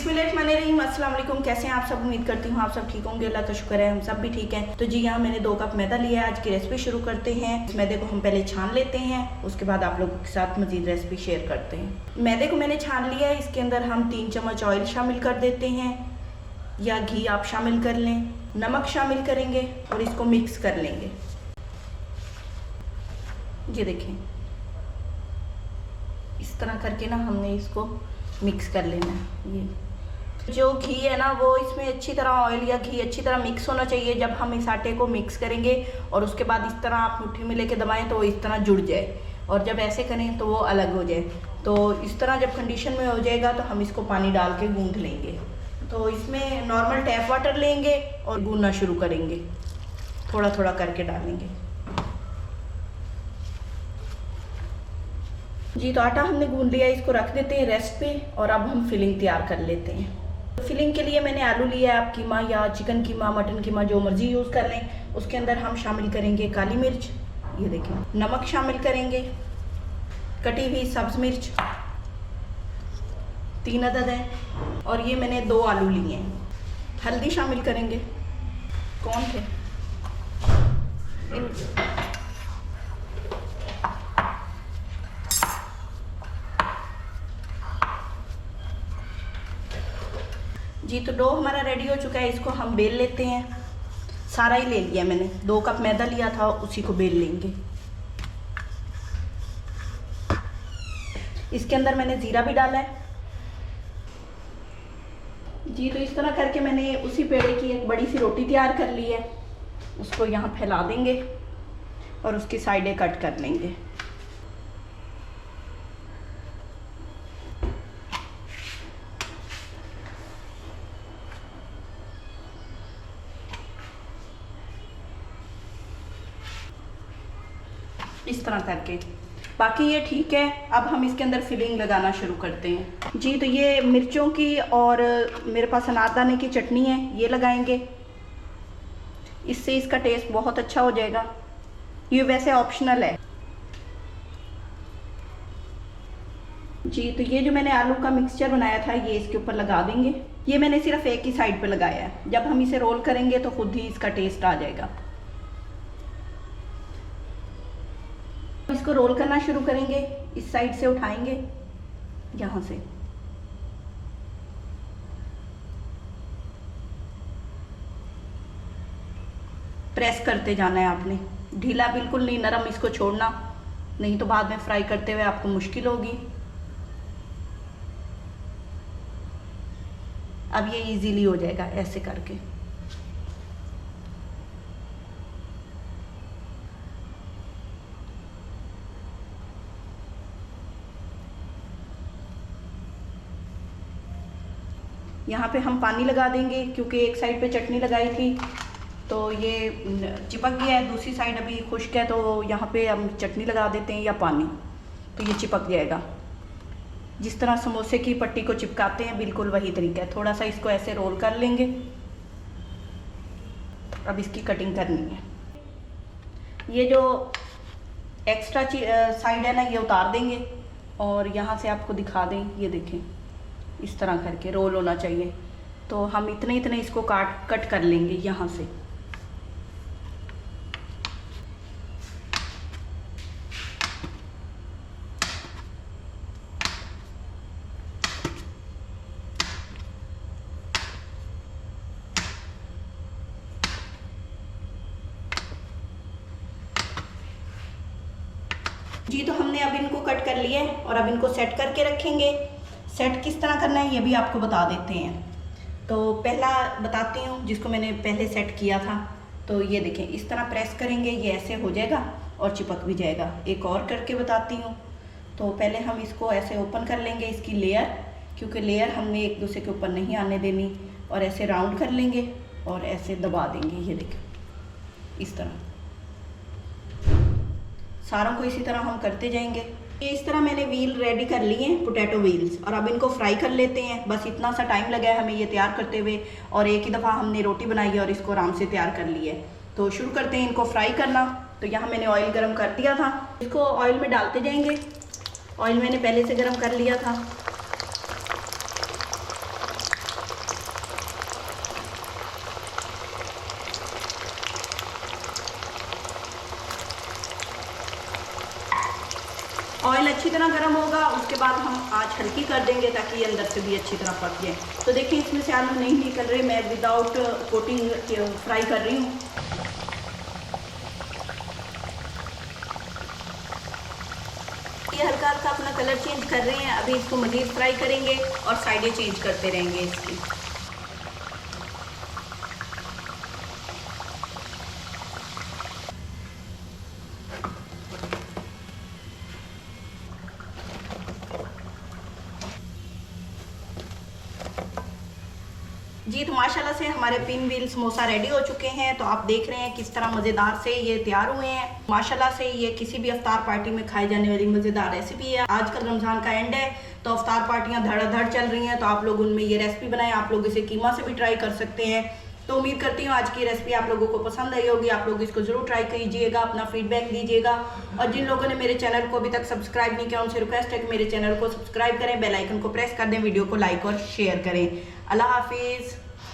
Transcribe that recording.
बिस्मिल्लाहिर्रहमानिर्रहीम। अस्सलाम वालेकुम। कैसे हैं आप सब? उम्मीद करती हूँ आप सब ठीक होंगे। अल्लाह का शुक्र है हम सब भी ठीक हैं। तो जी यहाँ मैंने 2 कप मैदा लिया है। आज की रेसिपी शुरू करते हैं। इस मैदे को हम पहले छान लेते हैं, उसके बाद आप लोगों के साथ मजीद रेसिपी शेयर करते हैं। मैदे को मैंने छान लिया है। इसके अंदर हम 3 चम्मच ऑयल शामिल कर देते हैं या घी आप शामिल कर लें। नमक शामिल करेंगे और इसको मिक्स कर लेंगे। ये देखें, इस तरह करके ना हमने इसको मिक्स कर लेना है। ये जो घी है ना वो इसमें अच्छी तरह, ऑयल या घी अच्छी तरह मिक्स होना चाहिए। जब हम इस आटे को मिक्स करेंगे और उसके बाद इस तरह आप मुट्ठी में लेके दबाएं तो इस तरह जुड़ जाए, और जब ऐसे करें तो वो अलग हो जाए। तो इस तरह जब कंडीशन में हो जाएगा तो हम इसको पानी डाल के गूंथ लेंगे। तो इसमें नॉर्मल टैप वाटर लेंगे और गूंथना शुरू करेंगे, थोड़ा थोड़ा करके डालेंगे। जी तो आटा हमने गूंथ लिया, इसको रख देते हैं रेस्ट पे और अब हम फिलिंग तैयार कर लेते हैं। तो फिलिंग के लिए मैंने आलू लिया है। आप कीमा या चिकन कीमा, मटन कीमा जो मर्जी यूज़ कर लें। उसके अंदर हम शामिल करेंगे काली मिर्च, ये देखें, नमक शामिल करेंगे, कटी हुई सब्ज मिर्च 3 अदद है, और ये मैंने 2 आलू लिए हैं। हल्दी शामिल करेंगे। कौन थे जी। तो डो हमारा रेडी हो चुका है, इसको हम बेल लेते हैं। सारा ही ले लिया मैंने, 2 कप मैदा लिया था, उसी को बेल लेंगे। इसके अंदर मैंने ज़ीरा भी डाला है जी। तो इस तरह करके मैंने उसी पेड़े की एक बड़ी सी रोटी तैयार कर ली है। उसको यहाँ फैला देंगे और उसकी साइडें कट कर लेंगे। इस तरह करके बाकी ये ठीक है। अब हम इसके अंदर फिलिंग लगाना शुरू करते हैं जी। तो ये मिर्चों की और मेरे पास अनारदाने की चटनी है, ये लगाएंगे। इससे इसका टेस्ट बहुत अच्छा हो जाएगा। ये वैसे ऑप्शनल है जी। तो ये जो मैंने आलू का मिक्सचर बनाया था ये इसके ऊपर लगा देंगे। ये मैंने सिर्फ एक ही साइड पे लगाया है। जब हम इसे रोल करेंगे तो खुद ही इसका टेस्ट आ जाएगा। इसको रोल करना शुरू करेंगे। इस साइड से उठाएंगे, यहाँ से प्रेस करते जाना है आपने, ढीला बिल्कुल नहीं, नरम इसको छोड़ना, नहीं तो बाद में फ्राई करते हुए आपको मुश्किल होगी। अब ये इजीली हो जाएगा ऐसे करके। यहाँ पे हम पानी लगा देंगे क्योंकि एक साइड पे चटनी लगाई थी तो ये चिपक गया है, दूसरी साइड अभी खुश्क है, तो यहाँ पे हम चटनी लगा देते हैं या पानी, तो ये चिपक जाएगा। जिस तरह समोसे की पट्टी को चिपकाते हैं बिल्कुल वही तरीका है। थोड़ा सा इसको ऐसे रोल कर लेंगे। अब इसकी कटिंग करनी है। ये जो एक्स्ट्रा साइड है ना ये उतार देंगे और यहाँ से आपको दिखा दें, ये देखें इस तरह करके रोल होना चाहिए। तो हम इतने इतने इसको कट कर लेंगे यहाँ से। जी तो हमने अब इनको कट कर लिया है और अब इनको सेट करके रखेंगे। सेट किस तरह करना है ये भी आपको बता देते हैं। तो पहला बताती हूँ जिसको मैंने पहले सेट किया था। तो ये देखें, इस तरह प्रेस करेंगे, ये ऐसे हो जाएगा और चिपक भी जाएगा। एक और करके बताती हूँ। तो पहले हम इसको ऐसे ओपन कर लेंगे, इसकी लेयर, क्योंकि लेयर हमने एक दूसरे के ऊपर नहीं आने देनी, और ऐसे राउंड कर लेंगे और ऐसे दबा देंगे। ये देखें इस तरह सारों को इसी तरह हम करते जाएंगे। ये इस तरह मैंने व्हील रेडी कर लिए हैं, पोटैटो व्हील्स, और अब इनको फ्राई कर लेते हैं। बस इतना सा टाइम लगा है हमें ये तैयार करते हुए, और एक ही दफ़ा हमने रोटी बनाई है और इसको आराम से तैयार कर लिया है। तो शुरू करते हैं इनको फ्राई करना। तो यहाँ मैंने ऑयल गरम कर दिया था, इसको ऑयल में डालते जाएंगे। ऑयल मैंने पहले से गरम कर लिया था। अच्छी तरह गर्म होगा। उसके बाद हम आँच हल्की कर देंगे ताकि ये अंदर से भी अच्छी तरह पक जाए। तो देखिए इसमें से आलू नहीं निकल रहे, मैं विदाउट कोटिंग फ्राई कर रही हूँ। ये हल्का हल्का अपना कलर चेंज कर रहे हैं। अभी इसको मज़ीद फ्राई करेंगे और साइडें चेंज करते रहेंगे इसकी। जी तो माशाल्लाह से हमारे पिन व्हील समोसा रेडी हो चुके हैं। तो आप देख रहे हैं किस तरह मज़ेदार से ये तैयार हुए हैं। माशाल्लाह से ये किसी भी अफ्तार पार्टी में खाई जाने वाली मज़ेदार रेसिपी है। आजकल रमज़ान का एंड है तो अफ्तार पार्टियां धड़ाधड़ चल रही हैं, तो आप लोग उनमें ये रेसिपी बनाएं। आप लोग इसे कीमा से भी ट्राई कर सकते हैं। तो उम्मीद करती हूँ आज की रेसिपी आप लोगों को पसंद आई होगी। आप लोग इसको ज़रूर ट्राई कीजिएगा, अपना फीडबैक दीजिएगा। और जिन लोगों ने मेरे चैनल को अभी तक सब्सक्राइब नहीं किया उनसे रिक्वेस्ट है कि मेरे चैनल को सब्सक्राइब करें, बेल आइकन को प्रेस कर दें, वीडियो को लाइक और शेयर करें। अल्लाह हाफिज़।